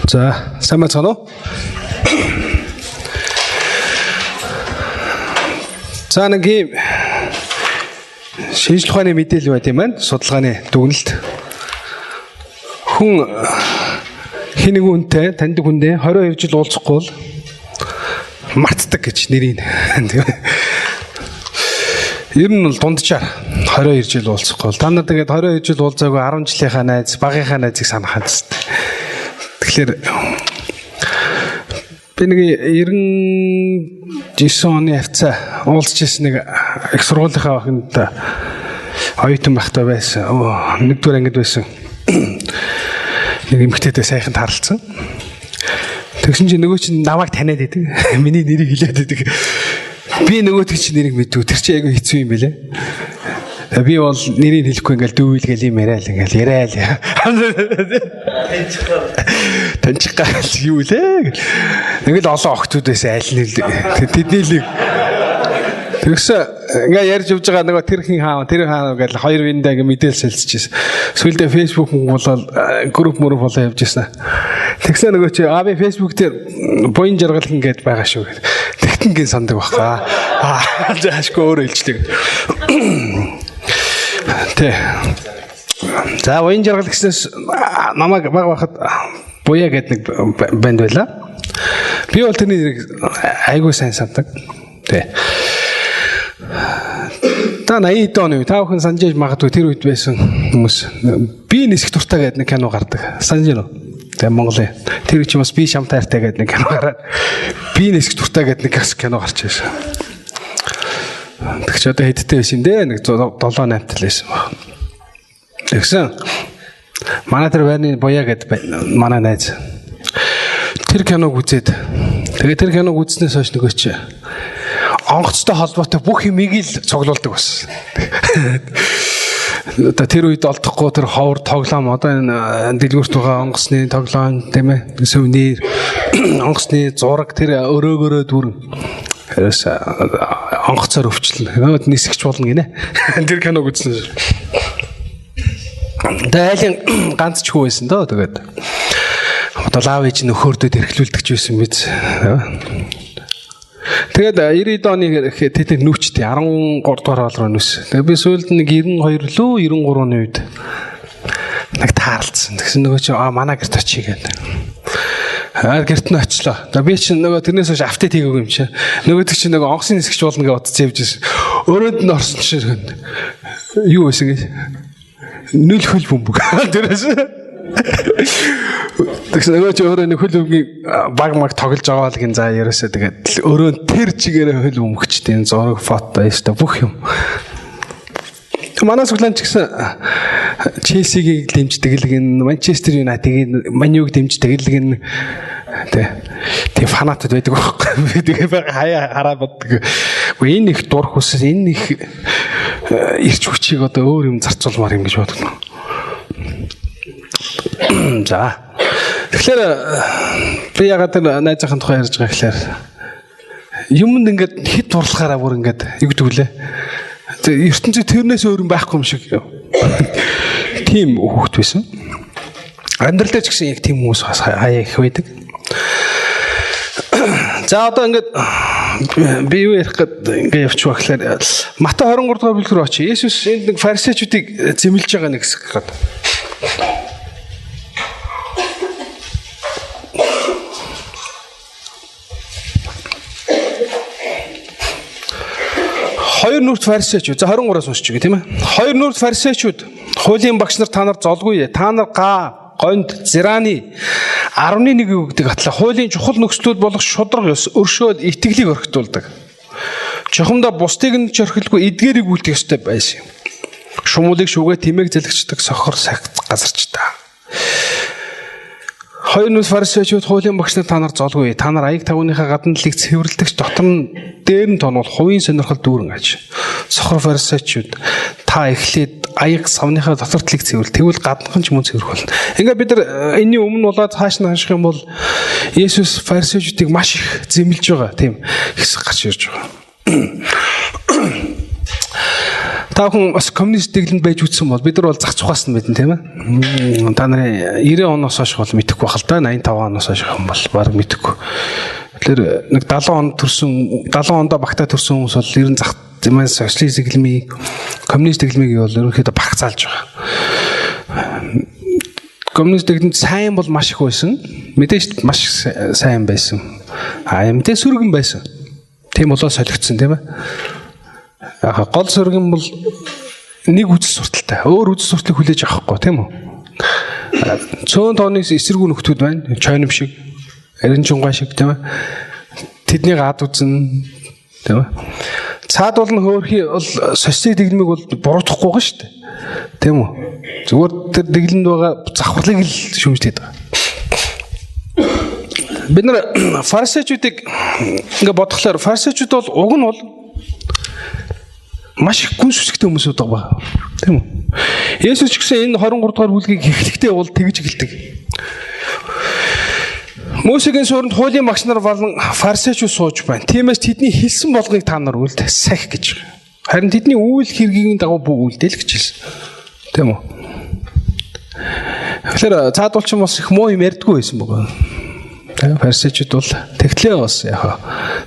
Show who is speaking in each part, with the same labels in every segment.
Speaker 1: 자, 삼만천호. За нэг юм шинжлэх ухааны мэдээлэл байт юм байна. Судалгааны дүгнэлт. Хүн хин нэг үнтэй, таньдаг хүндээ 22 жил уулзахгүй бол мартдаг гэж нэрийг. Ер нь бол дунджаар 22 жил уулзахгүй бол та нар тэгээд 22 жил уулзаагүй 10 жилийнхаа найз, багийнхаа найзыг санах хэрэгтэй. Тэгэхээр би нэг 99 оны хавцаа уулзж ирсэн нэг их сургуулийнхаа охинд оюутан байхдаа байсан. Нэгдүгээр ангид байсан. Нэг эмэгтэйтэй сайхан тааралцсан. Тэгсэн чинь нөгөө чинь намайг таниад идэг. Миний нэрийг хэлээд идэг. Би нөгөөтг чинь нэрийг мэдв. Тэр чинь айгүй хэцүү юм байлээ. Би бол нэрийг хэлэхгүй ингээл дүүйлгээл юм яриа л ингээл яриа л. Таньчихгаа юу лээ. Ингээл олон охтууд байсан айл нь тэдний л тэгсэн ингээ ярьж явж байгаа нөгөө тэр хаан гэж хоёр биендээ ингээ мэдээлэл солилцчихсэн. Сүүлдээ фэйсбүүк болол групп болоо явж ирсэн. Тэгсэн нөгөө чи би фэйсбүүк дээр буян жаргал ингээд байгаа шүү гэд. Тэгтэнгийн сандаг баха. Заашгүй өөрөө хэлчихлээ. Тэ. За буян жаргал гэснээс намайг баг бахад буяа гэдэг нэг банд байла. Би бол тэрний нэрийг айгүй сайн сандаг. Тэ. Та 80 оны та бүхэн санаж магадгүй тэр үед байсан хүмүүс. Би нисэх дуртай гэдэг нэг кино гардаг. Санаж байна уу? Тэгээ Монголын. Тэр үчи бас би шам тайртай гэдэг нэг кино гараад би нисэх дуртай гэдэг нэг кино гарч ирсэн. Тэгч одоо хэдтэй байсан юм дээ? Нэг 7-8 тал байсан баг. Тэгсэн. Манай тэр байрны буяа гэдэг манай найз. Тэр киног үзээд тэгээ тэр киног үзснээс хойш нөгөө чи онгоцтой холбоотой бүх юмыг л цуглуулдаг бас. Одоо тэр үед олдохгүй тэр ховор тоглоом одоо энэ дэлгүүрт байгаа онгоцны тоглоом тийм ээ сувнир онгоцны зураг тэр өрөөгөрөө дүрэн тэрс онгоцоор өвчлөн нөөд нисгч болно гинэ. Тэр киног үзсэн. Дайлын ганц ч хүү байсан доо тэгээд одоо лав ээж нөхөрдөд эрхлүүлдэг ч байсан биз. Тэгээд 90 оны тэд нүүчтэй 13 дугаар руу нүс. Тэгээд би сүүлд нэг 92 лөө 93 оны үед нэг таарлцсан. Тэгсэн нөгөө чи манай гэрт очие гэдэг. Гэрт нь очлоо. Тэгээд би чинь нөгөө тэрнээс хойш автет хийгээгүй юм чи. Нөгөөдөг чи нөгөө онгоцны нисгч болно гэж бодож явж байсан. Өрөөнд нь орсон чинь юу байсан гэж нүл хөл бөмбөг. Тэрээс тэгсэн нөгөө ч өөрөө нэг хөл бөмбөгийн баг маг тоглож байгаа л гин заа ерөөсөө тэгээд өөрөө тэр чигээрээ хөл бөмбөгчтэй энэ зураг фото яста бүх юм. Манай суглаач гэсэн Челсигийг дэмждэг л гин Манчестер Юнайтедыг Маньюг дэмждэг л гин тэг фанатад байдаг байхгүй. Тэгээ хаяа хараа боддог. Энэ их дурх ус энэ их ирч хүчийг одоо өөр юм зарцуулмаар юм гэж боддог. За. Тэгэхээр би ягаад тэр найзынхаа тухай ярьж байгаа гэхээр юмд ингээд хит турлахаараа бүр ингээд юу гэдэг вүлээ. ертөнцид тэрнээс өөр юм байхгүй юм шиг. Тийм хүүхэд байсан. Амьдрал дээр ч гэсэн яг тийм хүмүүс хаяа их байдаг. За одоо ингээд би юу ярих гэдэг ингээд явчих ба гэхээр Матай 23 дугаар бүлэг рүү очие. Есүс энд нэг фарисеучуудыг зэмлэж байгаа нэг хэсэг гэдэг. Хоёр нүрт фарисеучуд за 23-аас уншиж байгаа тийм ээ. Хоёр нүрт фарисеучуд хуулийн багш нар та нар золгүй. Та нар гонд зираны 11 үгдэг атлаа хуулийн чухал нөхцлүүд болох шудраг ёс өршөөл итгэлийг орхитуулдаг. Чухамдаа бусдыг нь ч орхилгүй эдгээрийг үлдэх ёстой байсан юм. Шумуулыг шүүгээ тэмээг зэлгчдэг сохор сагт газарчдаа. Хоёр нүрт фарисеучуд хуулийн багш нар та нар золгүй. Та нар аяг тавныхаа гадна лиг цэвэрлэгч дотор нь дээр нь тонвол хувийн сонирхол дүүрэн аж. Сохор фарисеучуд та эхлээд аяг савныхаа дотор лиг цэвэрл тэгвэл гаднах нь ч мөн цэвэрх болно. Ингээ бид нар энэний өмнө болоод хааш нь хаших юм бол Есүс фарисеучдыг маш их зэмлэж байгаа тийм хэсэг гарч ирж байгаа. Та бүхэн бас коммунист дэглэнд байж үтсэн бол бид нар бол зах цухаас нь мэднэ тийм ээ. Та нарын 90 оноос хойш бол мэдэхгүй байх л да. 85 оноос хойш юм бол баг мэдэхгүй. Тэгэхээр нэг 70 онд төрсэн 70 ондоо багтаа төрсэн хүмүүс бол ер нь зах зэмээ социалист дэглэмийг коммунист дэглэмийг бол ерөнхийдөө багцаалж байгаа. Коммунист дэглэнд сайн бол маш их байсан. Мэдээж маш сайн байсан. Мэдээ сөргөн байсан. Тийм болоо солигдсон тийм ээ. Гол сөргөн бол нэг үзэл сурталтай. Өөр үзэл сурталыг хүлээж авахгүй тийм үү? Цөөн тооны эсэргүү нөхдүүд байна. Чойном шиг, эрен чунгай шиг тийм ээ. Тэдний гад үзэн тийм ээ. Цаад бол хөөрхий бол социалист дэглэмийг бол буруутгахгүй байгаа шүү дээ. Тийм үү? Зүгээр тэр дэглэнд байгаа завхарлыг л шүүмжлээд байгаа. Бид нар фарисеучуудыг ингээ бодглохлоор фарисеучуд бол уг нь бол маш их гүн сүсгтэй хүмүүсүүд байгаа. Тийм үү? Есүс ч гэсэн энэ 23 дугаар бүлгийг эхлэхдээ бол тэгж эхэлдэг. Мосегийн суурьнд хуулийн багш нар болон фарисеучуд сууж байна. Тиймээс тэдний хэлсэн болгыг та нар үлдэх сахих гэж. Харин тэдний үйл хэргийн дагуу бүх үлдээл гэж хэлсэн. Тийм үү? Тэгэхээр цаадуулчин бас их муу юм ярьдгүй байсан байгаа. Тийм фарисеучуд бол тэгтлээ бас яг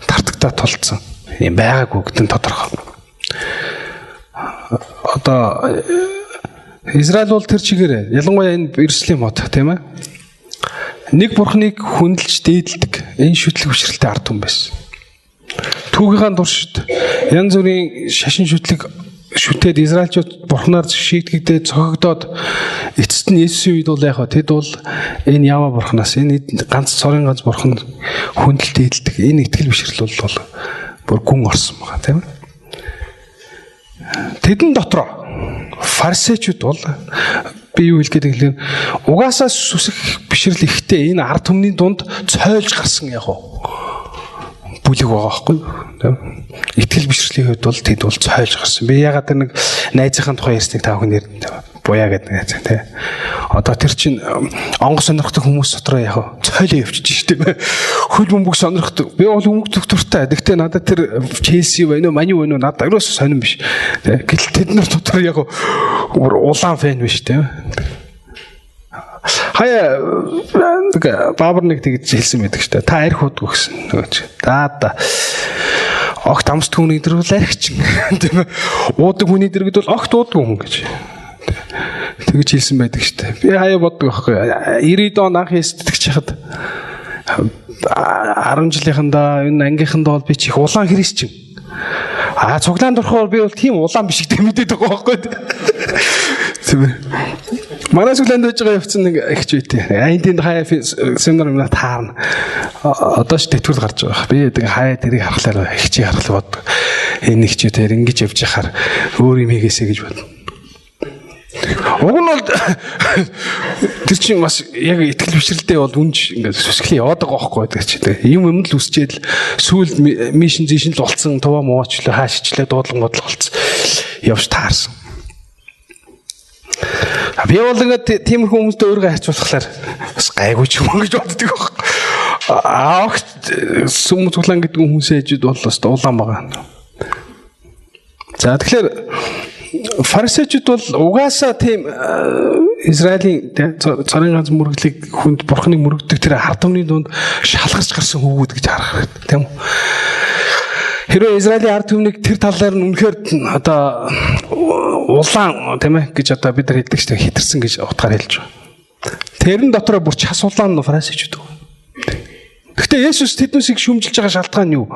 Speaker 1: тартагтаа тулцсан. Юм байгаагүй гэдэг нь тодорхой. Одоо Израиль бол тэр чигээр ялангуяа энэ Иерусалим хот тийм ээ. Нэг бурхныг хүндэлж дээдэлдэг энэ шүтлэг бишрэлтэй ард түмэн байсан. Түүгийнхаа туршид янз бүрийн шашин шүтлэг шүтээд Израильчууд бурхнаар шийдэгдээд цогогдоод эцэст нь Есүсийн үед бол яг тэд бол энэ Ява бурхнаас энэ ганц цорын ганц бурхан хүндэлж дээдэлдэг энэ итгэл бишрэл бол бүр гүн орсон байгаа тийм ээ. Тэдэн дотроо фарисеучуд бол би юу хэлгээд гэвэл угаасаа сүсэх бишрэл ихтэй энэ ард түмний дунд цойлж гарсан яг бүлэг байгаа байхгүй тийм итгэл бишрэлийн хувьд бол тэд бол цойлж гарсан. Би ягаад тэр нэг найзынхаа тухай ярьсныг та бүхэн нэр буяа гэдэг найз тийм одоо тэр чинь онгор сонирхдаг хүмүүс дотроо яг цойлоо явчих тийм хөл бөмбөг сонирхдаг. Би бол өнгө доктортай. Гэхдээ надад тэр Челси байна уу, Мани байна уу надад ерөөсөө сонирн биш. Гэтэл тэд нар дотор яг улаан фэн биш тийм хаяа баабар нэг тэгж хэлсэн байдаг шүү дээ. Та арх удгүй гэсэн нөгөө чи. Да. Огт амс түүний дэрвэл архич. Тийм ээ. Уудаг хүний дэргэд бол огт уудгүй хүн гэж. Тэгж хэлсэн байдаг шүү дээ. Би хаяа боддог байхгүй. 90-д он анх эсдэгч хахад 10 жилийнхандаа энэ ангийнхандаа бол би чих улаан христчин. Цуглаан дурхаар би бол тийм улаан биш гэдэг мэдээд байгаа байхгүй. Тийм ээ. Манай цуглаанд байж байгаа явцсан нэг ихч үйтэй. Энд хаяа семинар юм таарна. Одоо ч тэтгэл гарч байгаа. Би тэг хаяа тэрийг харахлаар ихчийг харахлаа бод. Энэ ихчүүд тэр ингэж явж яхаар өөр юм хийгээсэй гэж бодно. Уг нь бол тэр чинь бас яг итгэл бишрэлтэй бол үнж ингээд сүсглийн яваад байгаа байхгүй гэдэг чи. Юм л үсчээд л сүүл мишн зишн л болцсон туваа муучлаа хаашчлаа дуудлан бодлого болцсон. Явж таарсан. Би бол ингээд тиймэрхүү хүмүүстэй өөрийгөө хайцуулахлаар бас гайгүй ч юм уу гэж боддог байхгүй. Сүм цуглаан гэдэг хүмүүсээ ээжүүд бол бас дуулаан байгаа. За тэгэхээр фарисеучуд бол угаасаа тийм Израилийн цорын ганц мөрөглийг хүнд бурхныг мөрөгдөг тэр ард түмний дунд шалгарч гарсан хүүгүүд гэж харах хэрэгтэй тийм үү. Хэрвээ Израилийн ард түмнийг тэр талаар нь үнэхээр одоо улаан тийм ээ гэж одоо бид нар хэлдэг шүү дээ хитэрсэн гэж утгаар хэлж байгаа. Тэрэн дотроо бүр час улаан фарисеучуд байгаа. Гэхдээ Есүс тэднүүсийг шүүмжилж байгаа шалтгаан юу?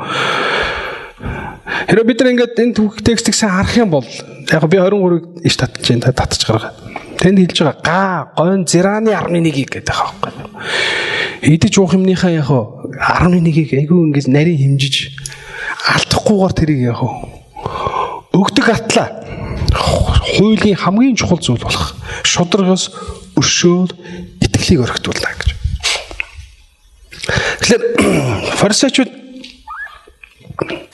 Speaker 1: Хэрвээ бид нар ингээд энэ текстийг сайн харах юм бол яг би 23-ыг иш татж байна татж гаргаа. Тэнд хэлж байгаа гойн зирааны 11-ийг гэдэг байгаа байхгүй. Идэж уух юмныхаа яг 11-ийг айгүй ингээд нарийн хэмжиж алдахгүйгээр тэрийг яг өгдөг атлаа. Хуулийн хамгийн чухал зүйл болох шударгаас өршөөл итгэлийг өргөдүүлнэ гэж. Тэгэхээр фарисеучуд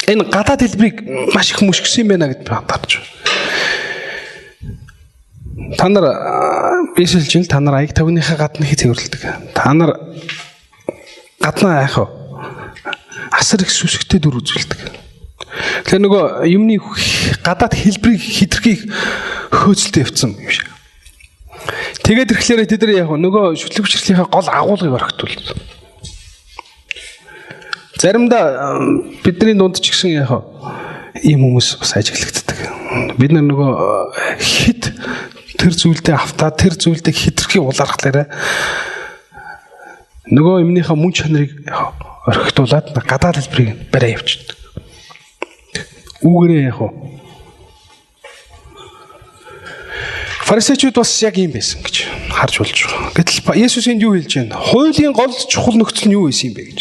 Speaker 1: энэ гадаад хэлбэрийг маш их мушгсан юм байна гэдээ бодож байна. Та нар бишэлж ин та нар аяг тавныхаа гадны хий цэвэрлдэг. Та нар гаднаа яах вэ? Асар их сүсгтэй дүр үзүүлдэг. Тэгэхээр нөгөө юмны гадаад хэлбэрийг хитрхийг хөөцөлтэй явцсан юм шиг. Тэгээд ирэхлээр тэд нар яг нөгөө шүтлэгчрийнхээ гол агуулгыг орхитуулсан. Заримдаа бидний дунд ч гэсэн яг ийм хүмүүс бас ажиглагддаг. Бид нар нөгөө хит тэр зүйлдээ автаа тэр зүйлдээ хитрхи улаархлаарэ нөгөө юмныхаа мөн чанарыг орхитуулаад гадаад хэлбэрийг барай явчихдаг. Үүгээрээ яг фарисеучуд бас яг юм байсан гэж харж болж байгаа. Гэтэл Есүс энд юу хэлж байна? Хуулийн гол чухал нөхцөл нь юу байсан юм бэ гэж.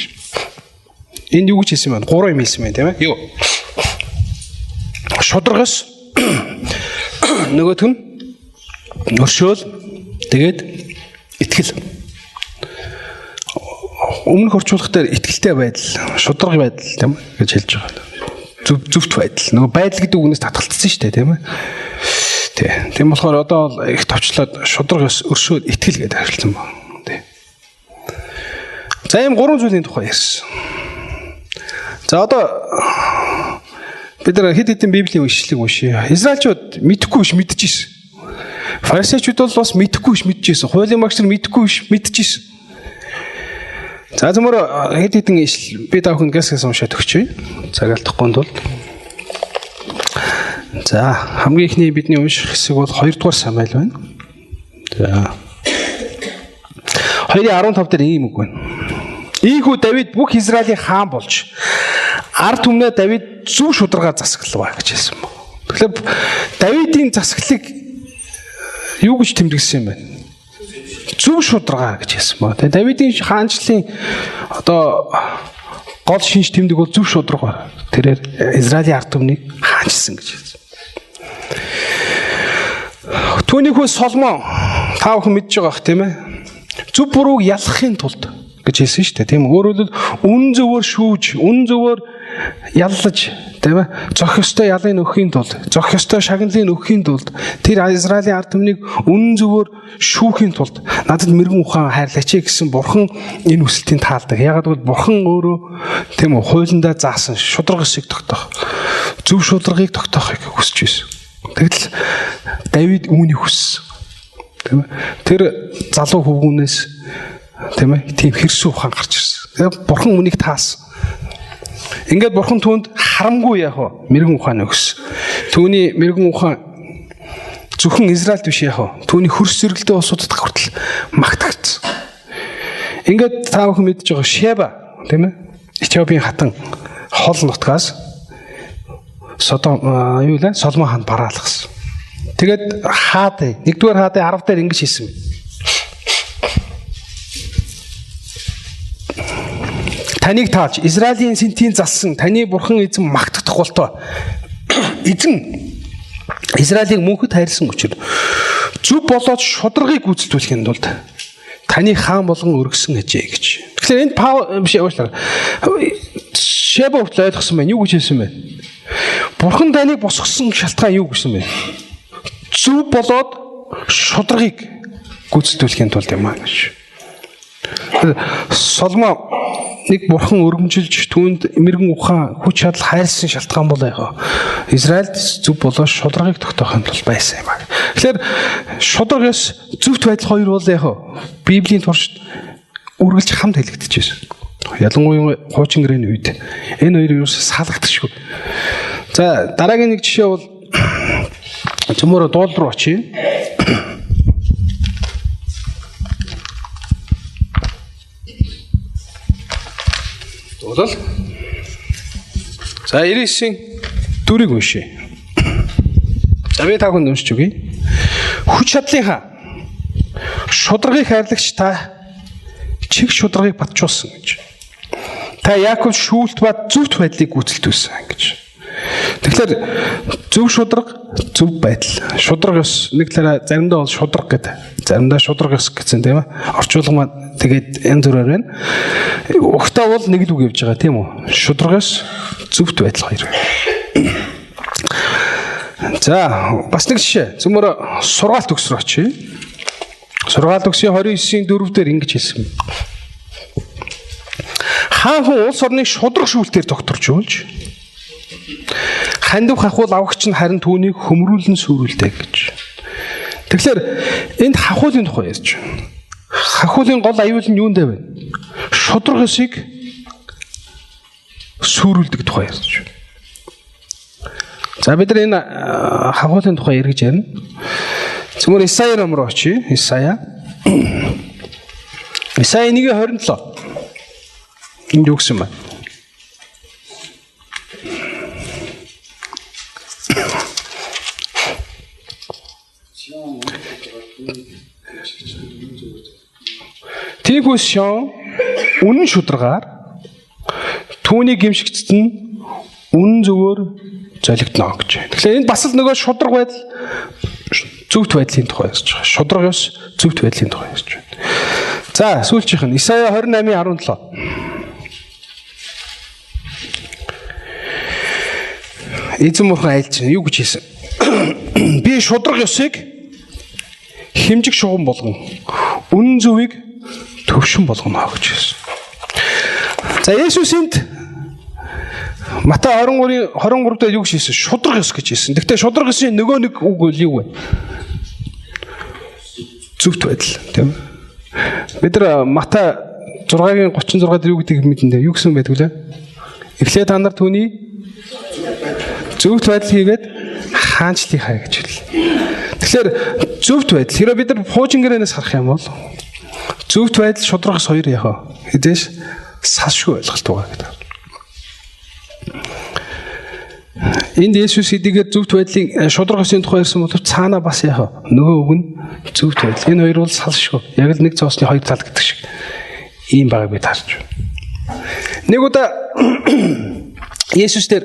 Speaker 1: Энд юу гэж хэлсэн байна? 3 юм хэлсэн байна, тийм ээ? Юу? Шударгаас нөгөөх нь өршөөл тэгээд итгэл. Өмнөх орчуулгах дээр итгэлтэй байдал, шударга байдал тийм гэж хэлж байгаа. Зөвхт байдал. Нөгөө байдал гэдэг үгнээс татгалцсан шүү дээ, тийм ээ. Тийм болохоор одоо их товчлоод шударгаас өршөөл итгэл гэдээ харилцсан байна. Тийм. За ийм 3 зүйлийн тухай ярьсан. За одоо бид нар хэд хэдэн Библийн уншилыг уншия. Израильчууд мэдэхгүй биш мэдчихсэн. Фарисеучуд бол бас мэдэхгүй биш мэдчихсэн. Хуулийн багш нар мэдэхгүй биш мэдчихсэн. За зөвмөр хэд хэдэн ишл би та бүхэнд гэсгээс уншаад өгчээ. Цагаалтахгүй тул. За хамгийн ихний бидний унших хэсэг бол 2 дугаар Самуэль байна. За 2:15 дээр ийм үг байна. Ийхүү Давид бүх Израилийн хаан болж ард түмнээ Давид зөв шударгаар засаглав гэж хэлсэн байна. Тэгэхээр Давидын засаглалыг юу гэж тэмдэглэсэн юм бэ? Зөв шударгаа гэж хэлсэн байна. Тэгээ Давидын хаанчлалын одоо гол шинж тэмдэг бол зөв шударга. Тэрээр Израилийн ард түмнийг хаанчилсан гэж хэлсэн. Түүнийхөө Соломон та бүхэн мэдж байгаа бох тийм ээ. Зөв бурууг ялахын тулд гэж хэлсэн шүү дээ. Тийм өөрөөр хэлбэл үн зөвөр шүүж, үн зөвөр яллаж, тийм ээ. Зөх ёстой ялыг өгөхийн тулд, зөх ёстой шагналыг өгөхийн тулд тэр Израилийн ард түмнийг үн зөвөр шүүхийн тулд надад мэрэгэн ухаан хайрлаач гэсэн Бурхан энэ хүсэлтийг таалдаг. Ягаад гэвэл Бурхан өөрөө тийм үү хуулиндаа заасан шударгыг тогтоох, зөв шударгыг тогтоохыг хүсэж байсан. Тэгтэл Давид үүнийг хүссэн. Тийм ээ. Тэр залуу хөвгүүнээс тийм ээ тийм хэрсүү ухаан гарч ирсэн. Тэгээ Бурхан үнийг таасан. Ингээд Бурхан түүнд харамгүй яг мэрэгэн ухаан өгсөн. Түүний мэрэгэн ухаан зөвхөн Израильд биш яг түүний хөрс зэрэгэлдээ улсуудад хүртэл магтагдсан. Ингээд та бүхэн мэдж байгаа Шеба тийм ээ Этиопийн хатан хол нутгаас Соломон хаан бараалгасан. Тэгээд хаатай 1-р хаатай 10 дээр ингэж хэлсэн. Таныг тааж Израилийн сэнтийн залсан таны Бурхан эзэн магтагдах болтоо. Эзэн Израилийг мөнхөд хайрлсан учраас зөв болоод шударгыг гүйцэтгүүлэхийн тулд таны хаан болгон өргөсөн гэжээ гэж. Тэгэхээр энд биш уучлаарай. Шеба хүртэл ойлгосон байна. Юу гэж хэлсэн бэ? Бурхан таныг босгосон шалтгаан юу гэсэн бэ? Зөв болоод шударгыг гүйцэтгүүлэхийн тулд юм аа гэж. Соломон нэг Бурхан өргөмжилж түүнд мэрэгэн ухаан хүч чадал хайрлсан шалтгаан бол яг Израильд зөв болоод шударгыг тогтоохын тулд байсан юм аа. Тэгэхээр шударгаас зөвхт байдал хоёр бол яг Библийн туршид үргэлж хамт хэлэгдэжсэн. Ялангуяа хуучин гэрээний үед энэ хоёр юу салгагдчихгүй. За дараагийн нэг жишээ бол зөвмөр дуул руу очие. Дуулал. За 99-ийн 4-ийг уншъя. За би та бүхэнд уншиж өгье. Хүч чадлынхаа шударгыг хайрлагч та чиг шударгыг батжуулсан гэж. Та Яаков шүүлт ба зөвхт байдлыг гүйцэлдүүлсэн гэж. Тэгэхээр зөв шударга, зөв байдал. Шударгаас нэг талаараа заримдаа бол шударга гэдэг. Заримдаа шударгаас гэсэн тийм ээ. Орчуулга маань тэгээд янз бүрээр байна. Угтаа бол нэг л үг явж байгаа тийм үү? Шударгаас зөвхт байдал хоёр. За бас нэг жишээ. Зөвмөр сургаалт төгс рүү очие. Сургаалт төгсийн 29-ийн 4-дээр ингэж хэлсэн. Хаан хүн улс орны шударга шүүлтээр докторжуулж Хандив хахуул авагч нь харин түүнийг хөмрүүлэн сүрүүлдэг гэж. Тэгэхээр энд хахуулын тухай ярьж байна. Хахуулын гол аюул нь юунд вэ? Шудраг ёсыг сүрүүлдэг тухай ярьж байна. За бид нар энэ хахуулын тухай ярих гэж ярина. Зөвхөн Исая ном руу очие. Исая 1:27. Энд юу гэсэн бэ? Тийхүү Сион үнэн шударгаар түүний гимшигчд нь үнэн зөвөөр золигдно гэж. Тэгэхээр энд бас л нөгөө шудраг байдал зөвхт байдлын тухай ярьж байгаа. Шудраг ёс зөвхт байдлын тухай ярьж байна. За сүүлчийнх нь Исая 28:17. Эзэн бурхан айлж юу гэж хэлсэн? Би шудраг ёсыг хэмжиг шугам болгон үнэн зөвийг төвшин болгоно гэж хэлсэн. За Есүс энд Матай 23 дээр юу гэж хэлсэн? Шудраг ёс гэж хэлсэн. Гэхдээ шудраг ёсны нөгөө нэг үг юу вэ? Зөвхт байдал, тийм үү? Бид нар Матай 6:36 дээр юу гэдгийг мэдэндээ юу гэсэн байдаг вэ? Эхлээд та нар түүний зөвхт байдал хийгээд хаанчлыг хай гэж хэллээ. Тэгэхээр зөвхт байдал хэрэв бид нар пуужин гэрээнээс харах юм бол зөвхт байдал шудрагс хоёр яхаа хэдэж салшгүй ойлголт байгаа гэдэг. Энд Есүс эдгээр зөвхт байдлын шудрагсын тухай ярьсан бол цаана бас яхаа нөгөө үг нь зөвхт байдал. Энэ хоёр бол салшгүй. Яг л нэг цоосны хоёр тал гэдэг шиг ийм байгааг бид харж байна. Нэг удаа Есүс дээр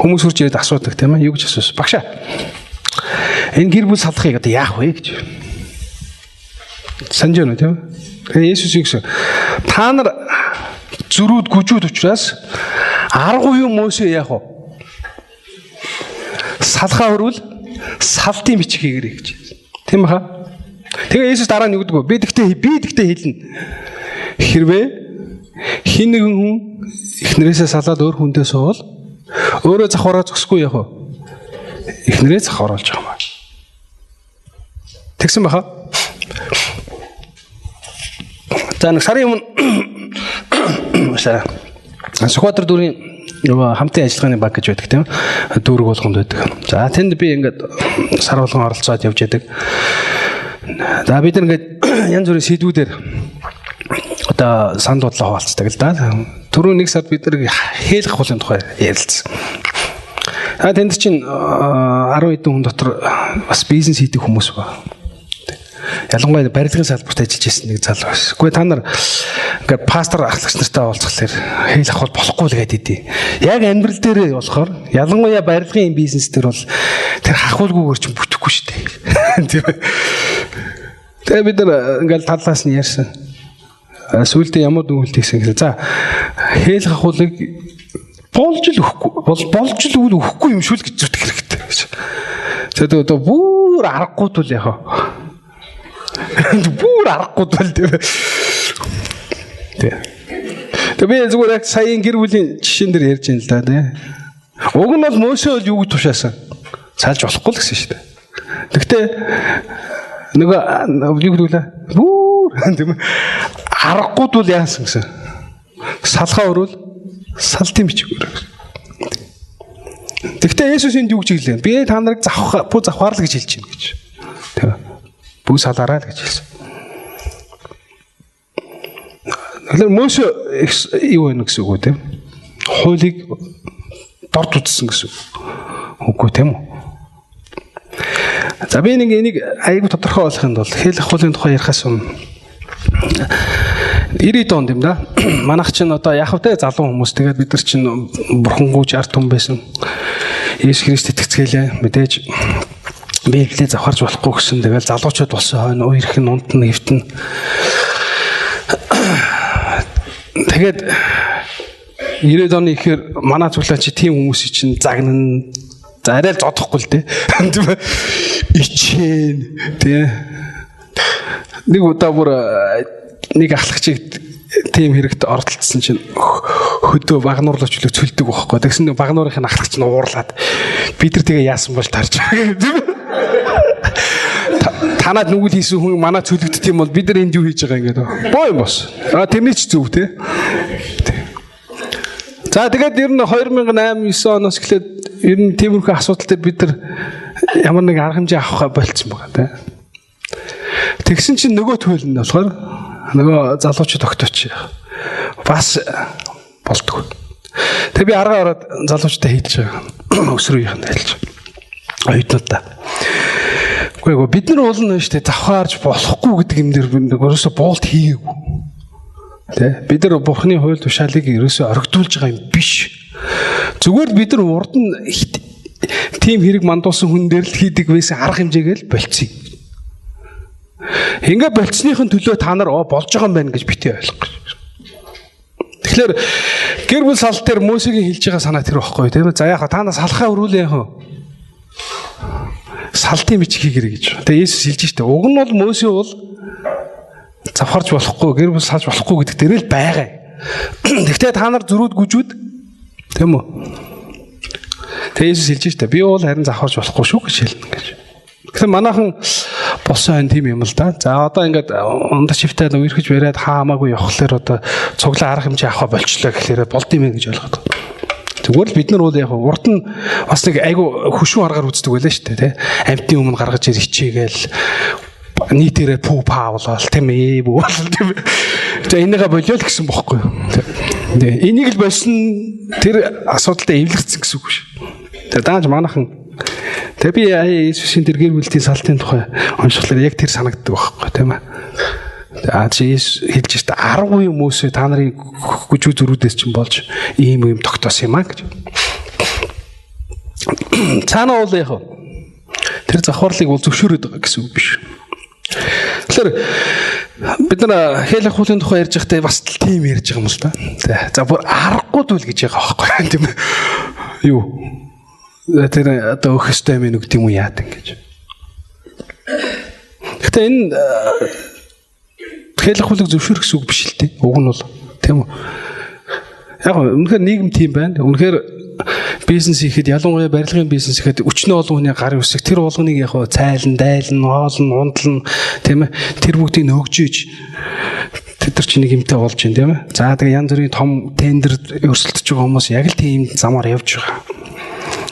Speaker 1: хүмүүс хурж ирээд асуудаг тийм ээ. Юу гэж асуусан? Багшаа. Энэ гэр бүл салахыг одоо яах вэ гэж. Санаж байна тийм ээ. Тэгээ Есүс юу гэсэн? Та нар зөрүүд гүжүүд учраас аргагүй юм өөсөө яах вэ? Салхаа өрвөл салтын бичиг хийгэрэй гэж. Тийм баха? Тэгээ Есүс дараа нь юу гэдэг вэ? Би тэгтээ хэлнэ. Хэрвээ хин нэгэн хүн эхнэрээсээ салаад өөр хүндээ суувал өөрөө завхараа зөксгүй яах вэ? Эхнэрээ завхаруулж байгаа юм байна. Тэгсэн баха? За нэг сарын өмнө Сүхбаатар дүүрийн нөгөө хамтын ажиллагааны баг гэж байдаг тийм дүүрэг болгонд байдаг. За тэнд би ингээд сар болгон оролцоод явж байдаг. За бид нар ингээд янз бүрийн сэдвүүдээр одоо санд бодлоо хуваалцдаг л да. Түрүү нэг сард бид нар хeel хахуулын тухай ярилцсан. Тэнд чинь 10 хэдэн хүн дотор бас бизнес хийдэг хүмүүс байна. Ялангуяа барилгын салбарт ажиллаж байсан нэг залуу байсан. Гэхдээ та нар ингээд пастор ахлагч нартай уулзахлаар хeel ахвал болохгүй л гэдэг дээ. Яг амьдрал дээр болохоор ялангуяа барилгын бизнес дээр бол тэр хахуулгүйгээр чинь бүтэхгүй шүү дээ. Тийм ээ. Тэгээ бид нар ингээд талаас нь ярьсан. Сүүлдээ ямар дүгнэлт хийсэн гэсэн. За хeel хахуулыг болж л өгөхгүй юм шүү л гэж зүтгэх хэрэгтэй гэж. Тэгээд одоо бүр аргагүй тул яах вэ? Бүр аргагүй тул тийм. Тэгээ би зүгээр яг саяын гэр бүлийн жишээн дээр ярьж байна л да тийм. Уг нь бол Мөсө бол юу гэж тушаасан? Салж болохгүй л гэсэн шүү дээ. Гэхдээ нөгөө юу гэдүүлээ? Бүр тийм аргагүй тул яасан гэсэн. Салхаа өрөөл салтын бичиг өрөө. Тэгвэл Есүс энд юу гэж хэлээ? Би та нарыг завхаар л гэж хэлж байна гэж. Тийм. Бүү салаарай л гэж хэлсэн. Тэгэхээр Мөсө юу вэ гэсэн үг үү тийм? Хуулийг дорд үзсэн гэсэн үг. Үгүй тийм үү? За би нэг энийг аягүй тодорхой болгохын тулд хeel хуулийн тухай ярихаас өмнө 90-д онд юм да. Манайх чинь одоо яг хавтай залуу хүмүүс. Тэгээд бид нар чинь бурхангүйч ард түмэн байсан. Есүс Христ итгэцгээлээ мэдээж Библийг завхарч болохгүй гэсэн. Тэгээд залуучууд болсон хойно үерхэн унтна хэвтэн. Тэгээд 90-д оны ихээр манай цуглаач тийм хүмүүсийн чинь загнана. За арай л зодохгүй л дээ. Тийм ээ. Ичээн тий. Нэг удаа бүр нэг ахлагчийг тийм хэрэгт оролцсон чинь хөдөө багнуурлаач үлээ цөлдөг байхгүй. Тэгсэн нэг багнуурын ахлагч нь уурлаад бид нар тэгээ яасан бол тарж байгаа тийм. Танаад нүгэл хийсэн хүн манай цөлөгддөг юм бол бид нар энд юу хийж байгаа ингээд боо юм бос. Тэрний ч зөв те. За тэгээд ер нь 2008-9 оноос эхлээд ер нь тиймэрхүү асуудал дээр бид нар ямар нэг арга хэмжээ авах болцсон байгаа те. Тэгсэн чинь нөгөө төлөв нь болохоор нөгөө залуучууд тогтооч бас болдгоо. Тэг би арга ороод залуучуудаа хэлж байгаа. Өсрөөхөнд хэлж. Оюутнуудаа. Гэхдээ бид нар уулна шүү дээ завхаарж болохгүй гэдэг юм дээр ерөөсө буулт хийгээгүй. Тэ бид нар бурхны хууль тушаалыг ерөөсө оргидуулж байгаа юм биш. Зүгээр бид нар урд нь тийм хэрэг мандуулсан хүн дээр л хийдэг байсан арга хэмжээгээл болцъё. Ингээ болцсныхын төлөө та нар болж байгаа юм байна гэж битгий ойлгох. Тэгэхээр гэр бүл салт дээр Мосегийн хэлж байгаа санаа тэр байхгүй тийм ээ. За яах вэ? Та нар салхаа өрүүлээ яах вэ? Салтын мич хийгэрэй гэж. Тэгээ Есүс хэлж штэ. Уг нь бол Мосе бол завхарж болохгүй, гэр бүл салж болохгүй гэдэг дээр л байгаа. Тэгвэл та нар зөрүүд гүжүүд тийм үү? Тэгээ Есүс хэлж штэ. Би бол харин завхарж болохгүй шүү гэж хэлнэ гэж. Тэгэхээр манайхан болсон тийм юм л да. За одоо ингээд ундаа шивтэй үерхэж бариад хаамаагүй явхлаар одоо цуглаа арга хэмжээ авах болчлоо гэхлээр болд юм гэж ойлгоод. Зүгээр л бид нар бол яг урд нь бас нэг айгу хөшүүн аргаар үздэг байлаа шүү дээ, тэ. Амтны өмнө гаргаж ир хичээгээл нийтээрээ пүү паавлал тийм ээ бүүл тийм. За энийгээ болио л гэсэн бохоггүй. Тэгээ энийг л болсон тэр асуудалтай эвлэгдсэн гэсэн үг шүү. Тэгээ дааж манайхан тэгээ би Иесусийн тэр гэр бүлийн салтын тухай уншихлаар яг тэр санагддаг байхгүй тийм ээ. Иесус хэлж штэ 10 Мөсө та нарын хүчүү зөрүүдээс чинь болж ийм юм тогтоосон юм а гэж. Цаана бол яг тэр завхарлыг бол зөвшөөрöd байгаа гэсэн үг биш. Тэгэхээр бид нар хэл ахуулын тухай ярьж байхдаа бас тийм ярьж байгаа юм л да. За бүр аргагүй дүүл гэж байгаа байхгүй тийм ээ. Юу? Тэр одоо өгөхтэй минь үгт юм уу яад ингэж. Гэхдээ энэ хэл ахуулыг зөвшөөрөх гэсэн үг биш л дээ. Уг нь бол тийм үү. Яг үнэхээр нийгэм тийм байна. Үнэхээр бизнес хийхэд ялангуяа барилгын бизнес хийхэд өчнөө олон хүний гарын үсэг тэр болгоныг яг цайлан, дайлан, хоолн, ундлан тийм ээ. Тэр бүгдийг нөгжиж тэд нар чинь нэг юмтай болж байна тийм ээ. За тэгээ янз бүрийн том тендерд өрсөлдөж байгаа хүмүүс яг л тийм замаар явж байгаа.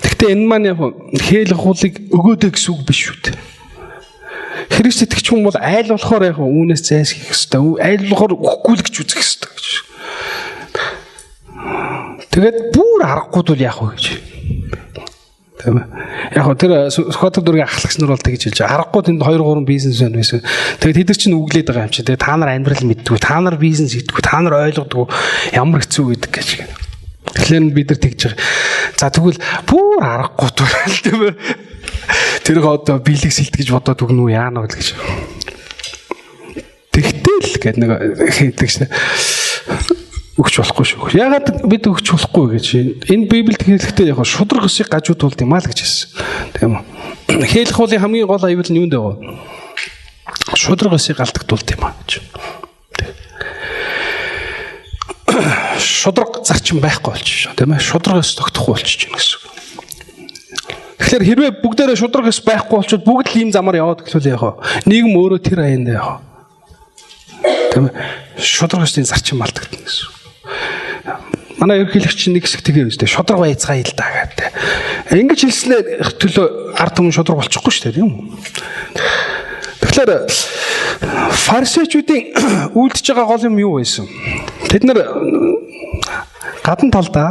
Speaker 1: Гэхдээ энэ маань яг хэл ахуулыг өгөөдэй гэсэн үг биш шүү дээ. Христ итгэж хүн бол айл болохоор яг үүнээс зайлс хийх хэрэгтэй. Айл болохоор өгөхгүй л гэж үзэх хэрэгтэй гэж. Тэгээд бүр аргагүй бол яах вэ гэж. Тийм ээ. Яг хөө тэр Сүхбаатар дүүргийн ахлагч нар бол тэгж хэлж байгаа. Аргагүй тэнд 2 3 бизнес байна байсан. Тэгээд тэд нар чинь үглээд байгаа юм чи. Тэгээд та нар амьдрал мэддэггүй, та нар бизнес хийдэггүй, та нар ойлгодоггүй ямар хэцүү гэдэг гэж. Тэгэхээр бид нар тэгж байгаа. За тэгвэл бүр аргагүй бол тийм ээ. Тэр одоо биелэг сэлт гэж бодоод өгнө үү яана гэж. Тэгтэл гээд нэг хийдэг шээ. Өгч болохгүй шүү. Ягаад бид өгч болохгүй гэж. Энэ Библиэд хэлэхдээ яг шудраг өсийг гажууд тулд юм аа л гэж хэлсэн. Тийм үү? Хэлэх хуулийн хамгийн гол аюул нь юунд байгаа вэ? Шудраг өсийг алдагдуулт юм аа гэж. Шудраг зарчим байхгүй болчих. Тийм ээ? Шудраг өс тогтохгүй болчих юм гэсэн. Тэгэхээр хэрвээ бүгдээрээ шудраг өс байхгүй болчиход бүгд л ийм замаар яваад гэхвэл яг нийгэм өөрөө тэр аянд яг. Тийм ээ? Шудраг өсний зарчим алдагдана гэсэн. Манай ерөнхийлөгч нэг хэсэг тэгээ үстэй шудраг байцгаа ил даа гэдэг. Ингэж хэлснээр төлөө ард түмэн шудраг болчихгүй шүү дээ тийм үү? Тэгэхээр фарисеучуудын үйлдэж байгаа гол юм юу байсан? Тэд нар гадна талдаа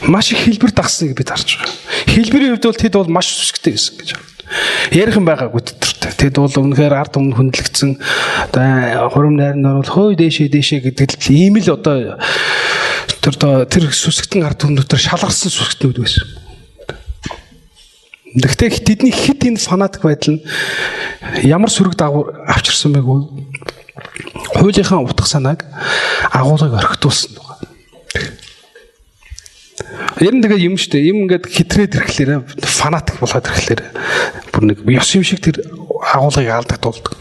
Speaker 1: маш их хэлбэр дагсныг бид харж байгаа. Хэлбэрийн хувьд бол тэд бол маш сүсгтэй гэсэн гэж байна. Ярих юм байгаагүй төдөртэй. Тэд бол үнэхээр ард өмнө хүндлэгдсэн одоо хурим найрнаар бол хөөе дээшээ гэдэг л ийм л одоо тэр сүсгтэн ард түмэн дотор шалгарсан сүсгтнүүд байсан. Гэхдээ тэдний хэд энэ фанатик байдал нь ямар сөрөг дагуур авчирсан байг вэ? Хуулийнхаа утга санааг агуулгыг орхитуулсан байна. Ер нь тэгээ юм шүү дээ. Юм ингээд хитрээд ирэхлээр фанатик болоод ирэхлээр бүр нэг ёс юм шиг тэр агуулгыг алдагдуулдаг.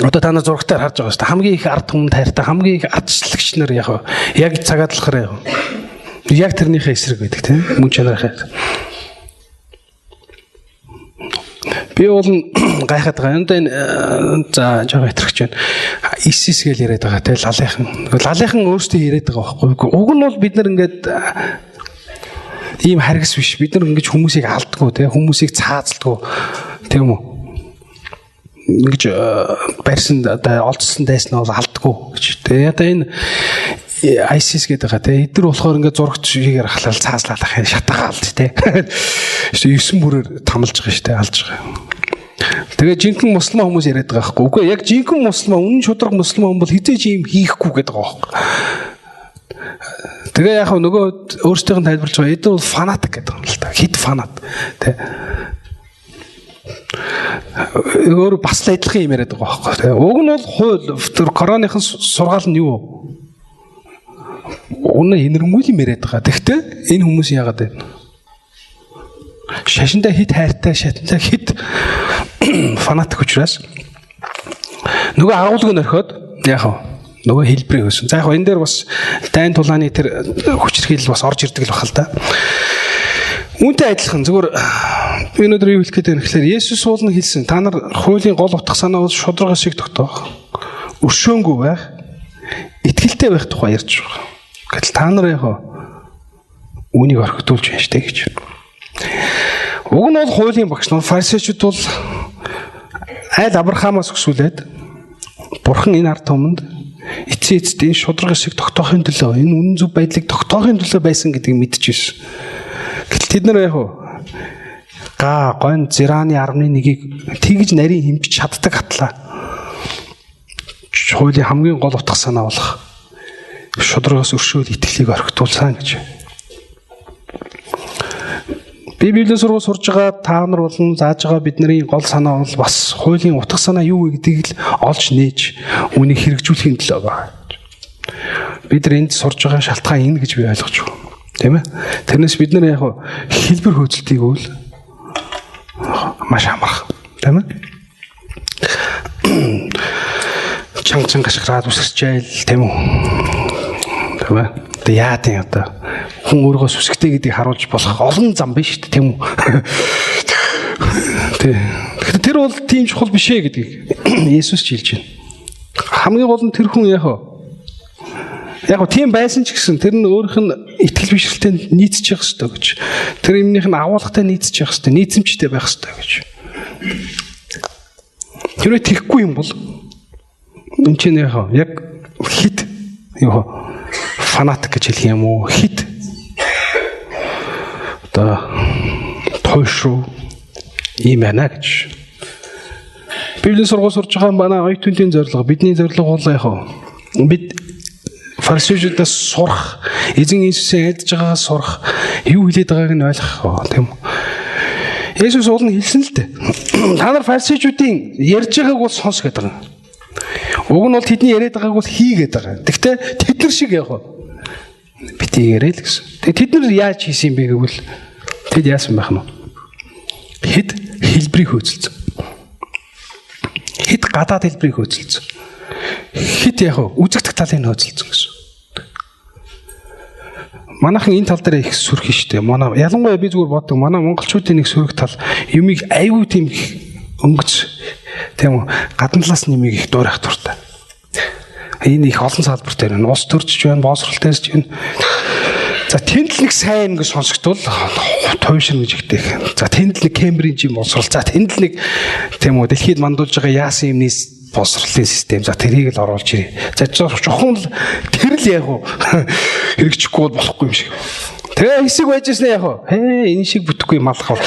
Speaker 1: Одоо та нар зурагтаар харж байгаа шүү дээ. Хамгийн их ард түмэнд хайртай, хамгийн их ардчлагч нар яг цагаад болохоор яг тэрнийхээ эсрэг байдаг тийм мөн чанарынхаа. Би бол гайхаад байгаа. Энэ за жоо итгэж байна. Исис гэж яриад байгаа. Тэгэл лалынхан өөрсдөө яриад байгаа байхгүй. Уг нь бол бид нар ингээд ийм харгас биш. Бид нар ингэж хүмүүсийг алддаггүй тийм хүмүүсийг цаазалдаггүй тийм үү? Ингэж барьсан олдсон дайснаа бол алддаггүй гэж. Тэгээ одоо энэ ISIS гэдэг байгаа тийм эдгээр болохоор ингээд зурагч хийгээр халаал цаазлаалах юм шатаагаал тийм. 9 бүрээр тамалж байгаа шүү дээ алж байгаа. Тэгээ жинхэнэ мусульман хүмүүс яриад байгаа байхгүй. Үгүй яг жинхэнэ мусульман үнэн шударга мусульман бол хизээж юм хийхгүй гэдэг байгаа байхгүй. Тэгээ яг нөгөө өөрсдийнх нь тайлбарлаж байгаа эдгээр бол фанатик гэдэг юм л та. Хит фанат тий. Өөр бас л адилхан юм яриад байгаа байхгүй тий. Уг нь бол хууль тэр короныхын сургаал нь юу? Үнэ энэрмүүл юм яриад байгаа. Тэгтээ энэ хүмүүс яагаад вэ? Шашинтай хит хайртай, шатантай хит фанатик учраас нөгөө агуулгыг нөрхөд яг нөгөө хэлбэрийг өсөн. За яг энэ дээр бас дайн тулааны тэр хүчирхийлэл бас орж ирдэг л бахал та. Үүнтэй адилхан зүгээр энэ өдөр юу хэлэх гээд байна гэхээр Есүс уулна хэлсэн. Та нар хуулийн гол утга санаа бол шударга шиг тогтоох. Өршөөнгүй байх, итгэлтэй байх тухай ярьж байгаа. Гэтэл та нар яг үүнийг орхитуулж байна штэ гэж. Уг нь бол хуулийн багш нар фарисеучуд бол айл Авраамаас өсвөлээд Бурхан энэ ард түмэнд эцсийн эцэд энэ шударга шиг тогтоохын төлөө энэ үнэн зөв байдлыг тогтоохын төлөө байсан гэдгийг мэдчихсэн. Гэтэл тэд нар яг гон зирааны 11-ийг тэгж нарийн хэмжиж чаддаг атлаа. Хуулийн хамгийн гол утга санаа болох шударгаас өршөөл итгэлийг орхитуулсан гэж. Библийн сургууль сурж байгаа та нар болон зааж байгаа бидний гол санаа бол бас хуулийн утга санаа юу вэ гэдгийг л олж нээж үнийг хэрэгжүүлэхийн төлөө байна. Бид нар энд сурж байгаа шалтгаан энэ гэж би ойлгож байна. Тийм ээ? Тэрнээс бид нар яг хэлбэр хөөцөлтийг үл маш амарх. Тийм ээ? Чанга гашгараад үсэрчээл тийм үү? Тийм ээ? Тэгээ яа тийм одоо хүн өөргөө сүсгтэй гэдгийг харуулж болох олон зам биш үү тийм үү? Тэгэхээр тэр бол тийм чухал биш ээ гэдгийг Есүс хэлж байна. Хамгийн гол нь тэр хүн яг тийм байсан ч гэсэн тэр нь өөрийнх нь итгэл бишрэлтэнд нийцэж явах хэрэгтэй гэж. Тэр юмнийх нь агуулгатай нийцэж явах хэрэгтэй, нийцэмжтэй байх хэрэгтэй гэж. Тэрөө тийхгүй юм бол энэ чинь яг хит юу фанатик гэж хэлэх юм уу? Хит одоо тойшруу ийм байна гэж. Библийн сургууль сурж байгаа манай оюутнуудын зорилго, бидний зорилго бол яг бид фарисеучудаас сурах, эзэн Иесусийн айлдж байгаагаас сурах, юу хэлээд байгааг нь ойлгох тийм үү? Есүс уулын хэлсэн л дээ. Та нар фарисеучуудын ярьж байгааг бол сонс гэдэг юм. Уг нь бол тэдний яриад байгааг бол хийгээд байгаа. Гэхдээ тэд нар шиг яг бити яриа л гэсэн. Тэгээ тэд нар яаж хийсэн юм бэ гэвэл тэд яасан байх нь? Хэд хэлбэрийг хөөцөлсөн. Хэд гадаад хэлбэрийг хөөцөлсөн. Хэд яг үзэгдэх талыг хөөцөлсөн гэсэн. Манайхан энэ тал дээр их сүрх штэ. Манай ялангуяа би зүгээр боддог. Манай монголчуудын нэг сүрх тал юмыг айгүй тийм өнгөц тийм үү гадна талаас нь юмыг их дуурайх дуртай. Энэ их олон салбарт байна. Ус төрчж байна, боосролтойс байна. За тэнд л нэг сайн ингэ сонсогдвол тойшин гэж ихтэй. За тэнд л нэг Кембриж юм боловсрол. За тэнд л нэг тийм үү дэлхийд мандуулж байгаа яасан юмны боловсролын систем. За тэрийг л оруулж ирээ. За жоохон л тэр л яг хэрэгжихгүй бол болохгүй юм шиг. Тэгээ хэсэг байжсэн яг энэ шиг бүтэхгүй малах бол.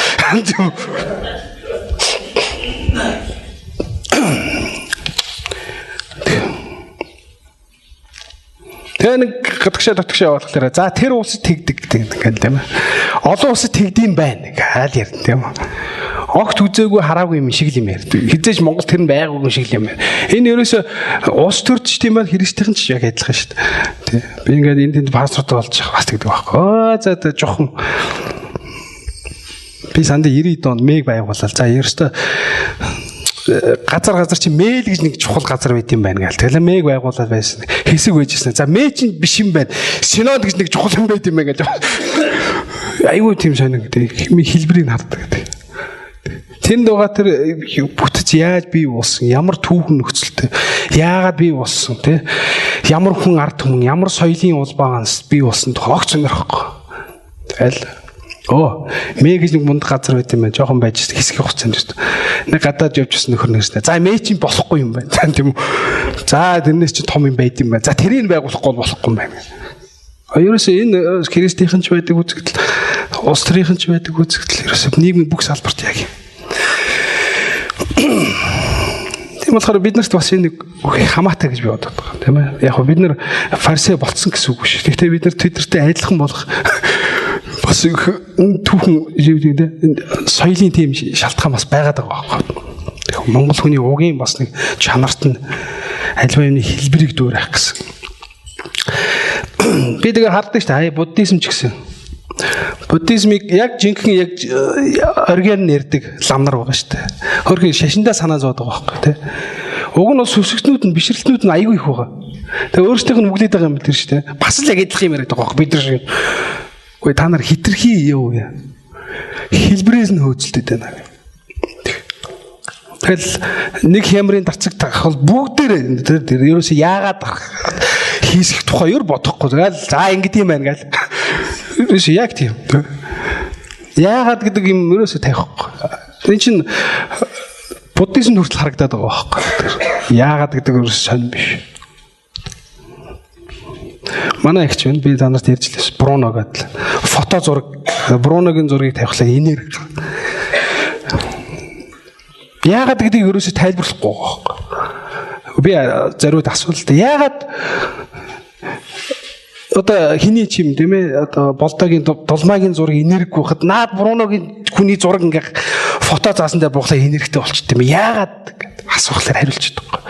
Speaker 1: Тэгээ нэг гадагшаа болохоор за тэр улсад тэгдэг гэдэг юм. Олон улсад тэгдэм байна. Хаал ярина тийм үү. Огт үзээгүй хараагүй юм шиг л юм ярьд. Хизээж Монгол тэр нь байгаагүй шиг л юм. Энэ ерөөсө улс төрч тийм байх христийнхэн ч яг адилхан шүү дээ. Би ингээд энд тэнд паспорт болж бас тэгдэг байхгүй. За жоохон би санд 90 донд мег байгууллаа. За ерөөсө газар чи мэйл гэж нэг чухал газар байт юм байна гэл. Тэгэл мэйг байгуулаад байсан. Хэсэг байжсэн. За мэй чинь биш юм байна. Синод гэж нэг чухал юм байт юм байна гэж. Айгүй тийм сонин гэдэг. Хэлбэрийг хардаг гэдэг. Тэнд байгаа тэр бүтц яаж бий болсон? Ямар түүхэн нөхцөлтэй? Яагаад бий болсон те? Ямар хүн ард түмэн, ямар соёлын улбаагаас бий болсон тогт сонирхохгүй. Тэгэл мэй гэж нэг мундаг газар байт юм байна. Жохон байж хэсэг хугацаанд шүү дээ. Нэг гадаад явжсэн нөхөр нэрстэй. За мэй чинь болохгүй юм байна. Тийм үү. За тэрнээс чи том юм байт юм байна. За тэрийг байгуулахгүй болохгүй юм байна. Ерөөсөө энэ христийнхэн ч байдаг үзэгдэл, улс төрийнхэн ч байдаг үзэгдэл. Ерөөсөө нийгмийн бүх салбарт яг юм. Тийм болохоор биднэрт бас энэ хамаатай гэж би боддог байна. Тийм ээ. Яг бид нар фарисей болцсон гэсэн үг биш. Гэхдээ бид нар тэдэртэй адилхан болох бас түүхэн соёлын тийм шалтгаан бас байгаад байгаа байхгүй. Монгол хүний угийн бас нэг чанарт нь альва юмны хэлбэрийг дуурайх гэсэн. Би тэгээ харддаг шүү дээ. Буддизм ч гэсэн. Буддизмыг яг жинхэнэ яг оригинал нэрдэг лам нар байгаа шүү дээ. Хөрхи шашиндаа санаа зовдог байхгүй тий. Уг нь бас сүсгтнүүд нь бишрэлтнүүд нь айгүй их байгаа. Тэгээ өөрсдийнх нь үглээд байгаа юм биш шүү дээ. Бас л яг адилхан юм яриад байгаа байхгүй бид нар шиг. Үгүй та нар хитрхи юу вэ? Хэлбэрээс нь хөөцөлдөд байна. Тэгэл нэг хямрын дарцаг тахвал бүгдээр тэр ерөөсөө яагаад хийсэх тухай юу бодохгүй. Тэгэл за ингэдэм юм байна гэл. Ерөөсөө яг тийм. Яагаад гэдэг юм ерөөсөө тавихгүй. Энэ чинь буддизм хүртэл харагдаад байгаа байхгүй. Яагаад гэдэг ерөөсөө сонь биш. Манай ихч байна. Би та нарт ярьж лээс Бруно гэдэг. Фото зураг. Бруногийн зургийг тавихлаа энерги. Яагаад гэдгийг ерөөсөө тайлбарлахгүй байгаа. Би зариуд асуулт. Яагаад одоо хиний чим тийм ээ одоо болдогийн дулмаагийн зураг энерги гүйхэд наад Бруногийн хүний зураг ингээ фото заасан дээр буухлаа энергитэй болчт юм. Яагаад асуухлаар хариулж чадахгүй.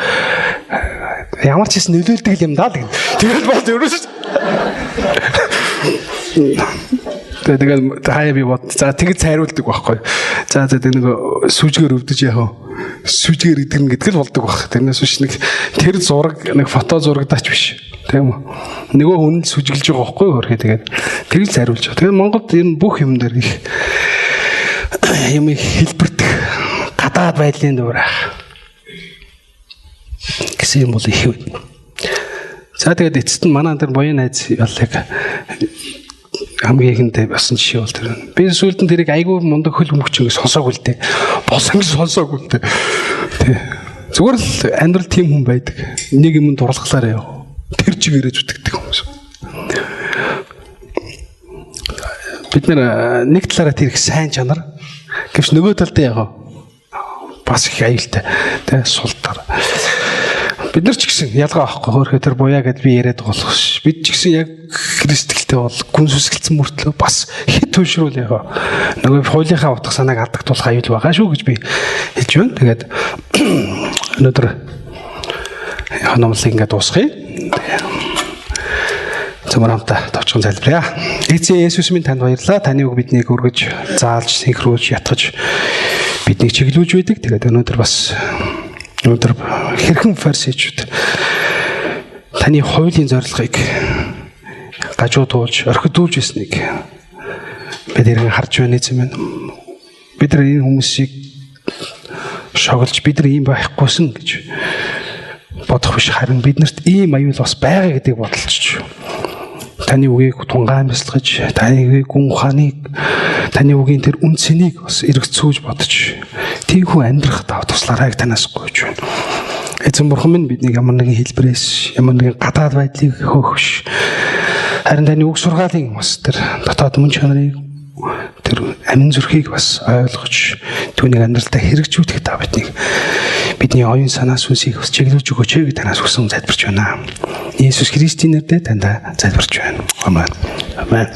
Speaker 1: Ямар ч юм нөлөөлдөг юм даа л гэн. Тэгэл бол ерөөсөө тэгэл хаяа би бод. За тэгж хайруулдаг байхгүй. За тэг нэг сүжгээр өвдөж яах вэ? Сүжгээр гэдэг л болдог баг. Тэрнээс биш нэг тэр зураг нэг фото зурагдаач биш. Тийм үү? Нөгөө хүн л сүжиглж байгаа байхгүй хөрхий тэгээд тэрийг л хариулж байгаа. Тэгээд Монголд ер нь бүх юм дээр их юм хэлбэрдэх гадаад байдлын дуурайх гэсэн юм бол их үү. За тэгээд эцэст нь манай энэ буян найз яллыг хамгийн ихэндээ басан жишээ бол тэр. Би сүүлд нь тэрийг айгүй мундаг хөл өмгч ингэ сонсоогүй л дээ. Болсон гэж сонсоогүй л дээ. Тэ. Зүгээр л амьдрал тийм хүн байдаг. Нэг юм дурлахлаар яв. Тэр чигээрээ зүтгэдэг хүмүүс. Бид нэг талаараа тэр их сайн чанар. Гэвч нөгөө талдаа яв. Бас их аюултай. Тэ султаар. Бид нар ч гэсэн ялгаа авахгүй хөөрхөө тэр буяа гэд би яриад болох ш. Бид ч гэсэн яг христэлтэй бол гүн сүсгэлцэн мөртлөө бас хит түншрүүл яа. Нөгөө хуулийнхаа утга санааг алдагдуулах аюул байгаа шүү гэж би хэлж байна. Тэгээд өнөөдөр номлыг ингээд дуусгая. Цамрамта товчхон залбирая. Эцэг Есүс минь танд баярлалаа. Таны үг биднийг өргөж, заалж, синхруулж, ятгаж биднийг чиглүүлж байдаг. Тэгээд өнөөдөр бас хэрхэн фарисеучуд таны хуулийн зорилгыг гажуудуулж, орхидуулж ирснийг бид хэрэг харж байна эзэн минь. Бид нар энэ хүмүүсийг шоглож бид нар ийм байхгүйсэн гэж бодох биш, харин биднэрт ийм аюул бас байгаа гэдгийг бодолч. Таны үгийг тунгаамслаж, таны үгийг гүн ухааныг, таны үгийн тэр үнцнийг бас эргэцүүлж бодож, тийхүү амьдрах тав туслаарайг танаас гуйж байна. Эзэн бурхан минь биднийг ямар нэгэн хэлбэрээс, ямар нэгэн гадаад байдлыг хөөхш. Харин таны үг сургаалын бас тэр дотоод мөн чанарыг, тэр амин зүрхийг бас ойлгож, түүнийг амьдралдаа хэрэгжүүлэх та бидний оюун санаа сүнсийг бас чиглүүлж өгөөч гэж танаас хүсэн залбирч байна. Иесус Христийн нэрээр танд залбирч байна. Амен. Амен.